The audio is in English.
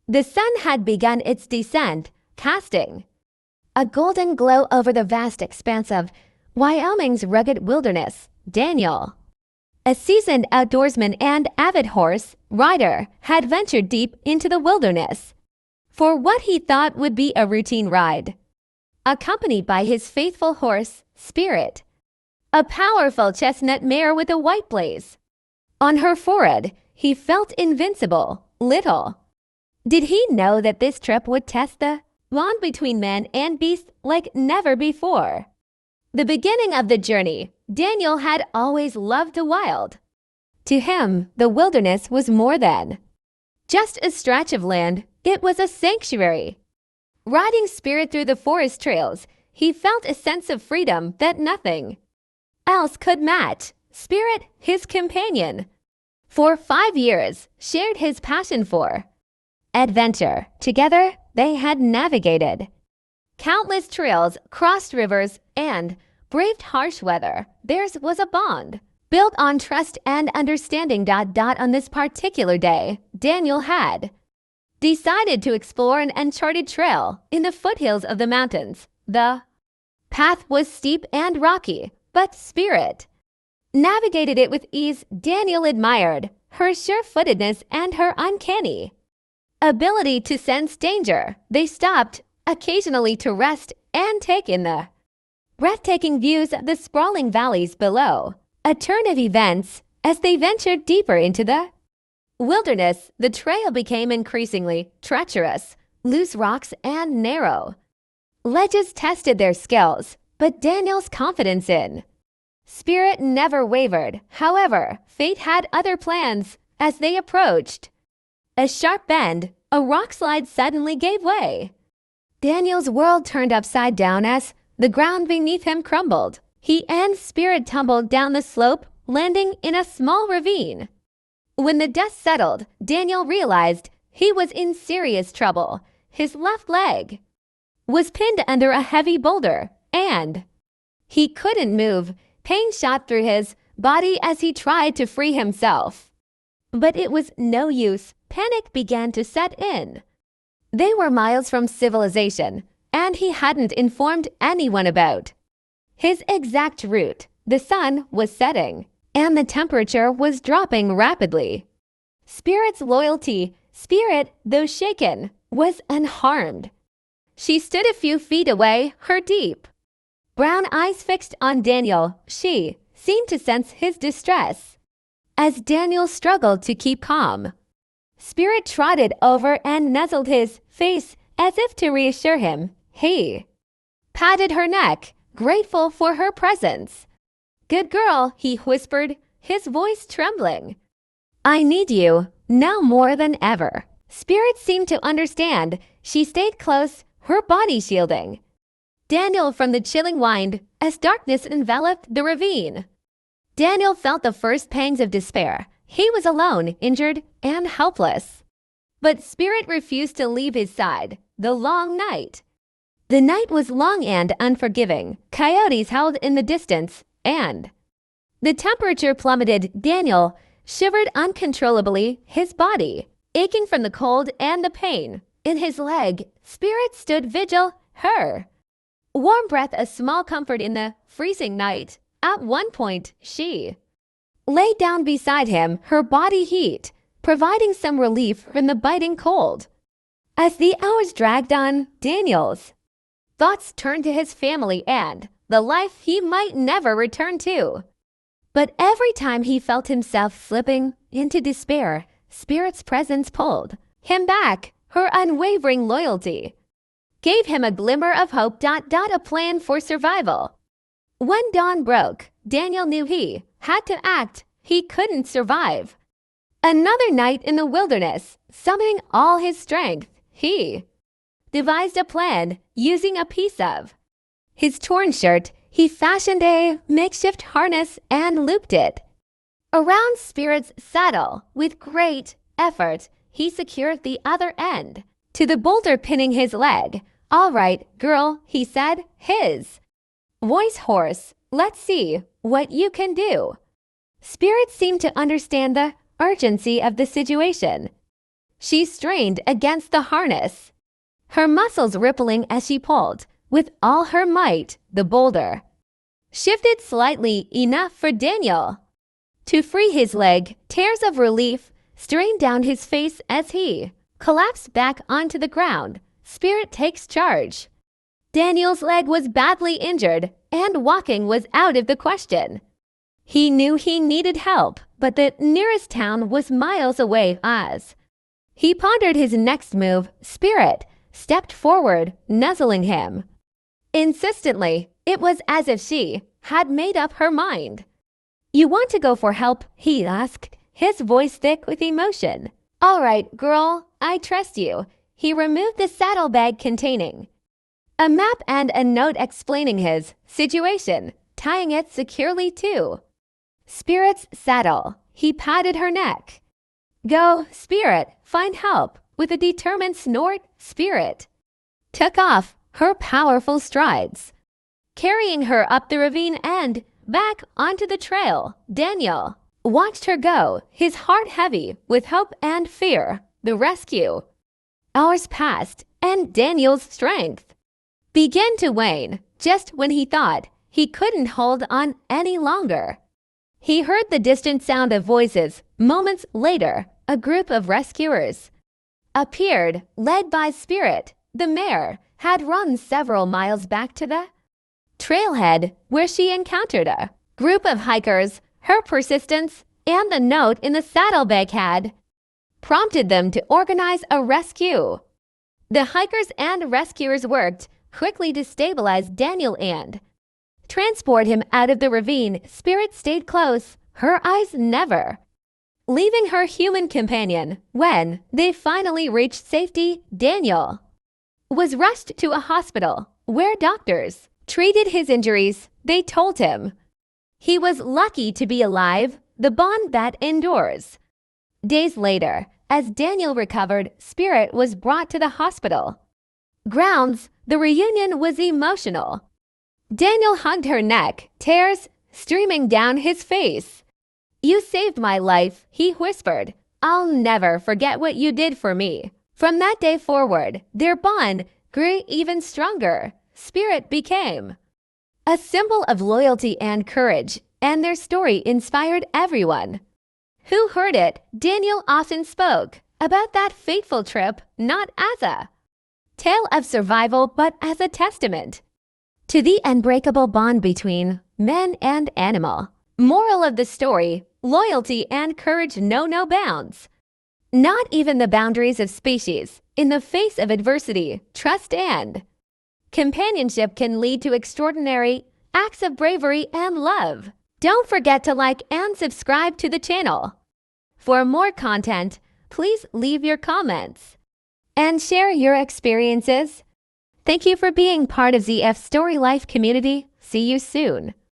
The sun had begun its descent, casting a golden glow over the vast expanse of Wyoming's rugged wilderness. Daniel, a seasoned outdoorsman and avid horse rider, had ventured deep into the wilderness for what he thought would be a routine ride. Accompanied by his faithful horse, Spirit, a powerful chestnut mare with a white blaze on her forehead, he felt invincible. Little did he know that this trip would test the bond between man and beast like never before. The beginning of the journey, Daniel had always loved the wild. To him, the wilderness was more than just a stretch of land, it was a sanctuary. Riding Spirit through the forest trails, he felt a sense of freedom that nothing else could match. Spirit, his companion, for 5 years, shared his passion for adventure. Together, they had navigated countless trails, crossed rivers, and braved harsh weather. Theirs was a bond built on trust and understanding. On this particular day, Daniel had decided to explore an uncharted trail in the foothills of the mountains. The path was steep and rocky, but Spirit navigated it with ease. Daniel admired her sure-footedness and her uncanny ability to sense danger. They stopped occasionally to rest and take in the breathtaking views of the sprawling valleys below. A turn of events, as they ventured deeper into the wilderness, the trail became increasingly treacherous. Loose rocks and narrow ledges tested their skills, but Daniel's confidence in Spirit never wavered. However, fate had other plans. As they approached a sharp bend, a rock slide suddenly gave way. Daniel's world turned upside down as the ground beneath him crumbled. He and Spirit tumbled down the slope, landing in a small ravine. When the dust settled, Daniel realized he was in serious trouble. His left leg was pinned under a heavy boulder, and he couldn't move. Pain shot through his body as he tried to free himself. But it was no use. Panic began to set in. They were miles from civilization, and he hadn't informed anyone about his exact route. The sun was setting, and the temperature was dropping rapidly. Spirit's loyalty, Spirit, though shaken, was unharmed. She stood a few feet away, her deep brown eyes fixed on Daniel. She seemed to sense his distress. As Daniel struggled to keep calm, Spirit trotted over and nuzzled his face as if to reassure him. He patted her neck, grateful for her presence. "Good girl," he whispered, his voice trembling. "I need you, now more than ever." Spirit seemed to understand. She stayed close, her body shielding Daniel from the chilling wind as darkness enveloped the ravine. Daniel felt the first pangs of despair. He was alone, injured, and helpless. But Spirit refused to leave his side. The long night. The night was long and unforgiving. Coyotes howled in the distance, and the temperature plummeted. Daniel shivered uncontrollably, his body aching from the cold and the pain in his leg. Spirit stood vigil, her warm breath a small comfort in the freezing night. At one point, she lay down beside him, her body heat providing some relief from the biting cold. As the hours dragged on, Daniel's thoughts turned to his family and the life he might never return to. But every time he felt himself slipping into despair, Spirit's presence pulled him back. Her unwavering loyalty gave him a glimmer of hope. A plan for survival. When dawn broke, Daniel knew he had to act. He couldn't survive another night in the wilderness. Summoning all his strength, he devised a plan. Using a piece of his torn shirt, he fashioned a makeshift harness and looped it around Spirit's saddle. With great effort, he secured the other end to the boulder, pinning his leg. "All right, girl," he said, his voice hoarse. "Let's see what you can do." Spirit seemed to understand the urgency of the situation. She strained against the harness, her muscles rippling as she pulled. With all her might, the boulder shifted slightly enough for Daniel to free his leg. Tears of relief streamed down his face as he collapsed back onto the ground. Spirit takes charge. Daniel's leg was badly injured, and walking was out of the question. He knew he needed help, but the nearest town was miles away. As he pondered his next move, Spirit stepped forward, nuzzling him insistently. It was as if she had made up her mind. "You want to go for help?" he asked, his voice thick with emotion. "All right, girl, I trust you." He removed the saddlebag containing a map and a note explaining his situation, tying it securely to Spirit's saddle. He patted her neck. "Go, Spirit, find help." With a determined snort, Spirit took off her powerful strides, carrying her up the ravine and back onto the trail. Daniel watched her go, his heart heavy with hope and fear. The rescue hours passed, and Daniel's strength began to wane. Just when he thought he couldn't hold on any longer, he heard the distant sound of voices. Moments later, a group of rescuers appeared, led by Spirit. The mare had run several miles back to the trailhead where she encountered a group of hikers. Her persistence and the note in the saddlebag had prompted them to organize a rescue. The hikers and rescuers worked quickly to stabilize Daniel and transport him out of the ravine. Spirit stayed close, her eyes never leaving her human companion. When they finally reached safety, Daniel was rushed to a hospital where doctors treated his injuries. They told him he was lucky to be alive, the bond that endures. Days later, as Daniel recovered, Spirit was brought to the hospital grounds. The reunion was emotional. Daniel hugged her neck, tears streaming down his face. "You saved my life," he whispered. "I'll never forget what you did for me." From that day forward, their bond grew even stronger. Spirit became a symbol of loyalty and courage, and their story inspired everyone who heard it. Daniel often spoke about that fateful trip not as a tale of survival, but as a testament to the unbreakable bond between man and animal. Moral of the story: loyalty and courage know no bounds, not even the boundaries of species. In the face of adversity, trust and companionship can lead to extraordinary acts of bravery and love. Don't forget to like and subscribe to the channel. For more content, please leave your comments and share your experiences. Thank you for being part of ZF Story Life community. See you soon.